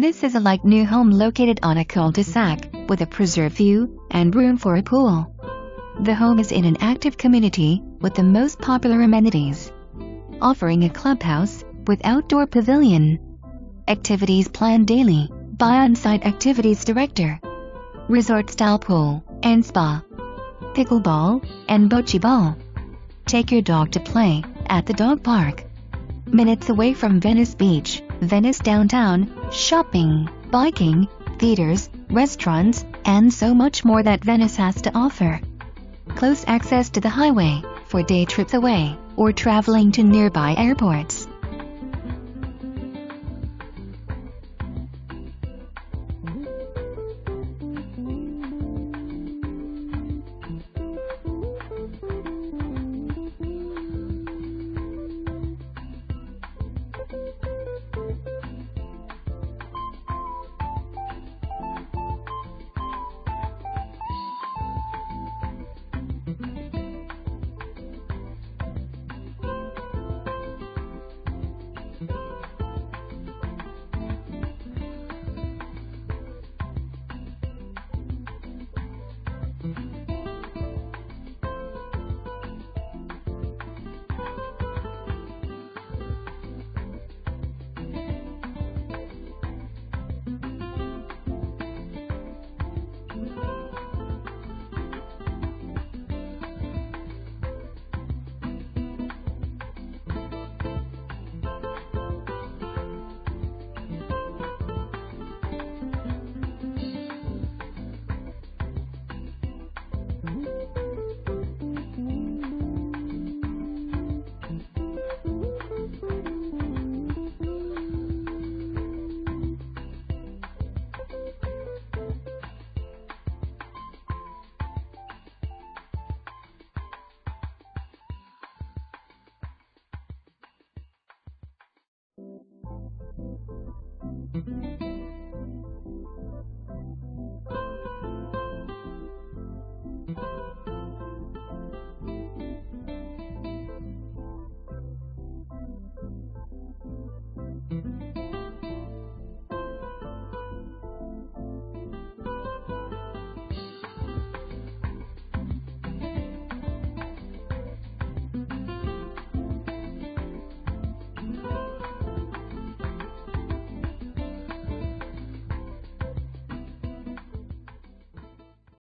This is a like-new home located on a cul-de-sac, with a preserved view and room for a pool. The home is in an active community, with the most popular amenities, offering a clubhouse with outdoor pavilion. Activities planned daily by on-site activities director. Resort-style pool and spa. Pickleball and Bocce Ball. Take your dog to play at the dog park. Minutes away from Venice Beach, Venice Downtown, shopping, biking, theaters, restaurants, and so much more that Venice has to offer. Close access to the highway for day trips away or traveling to nearby airports.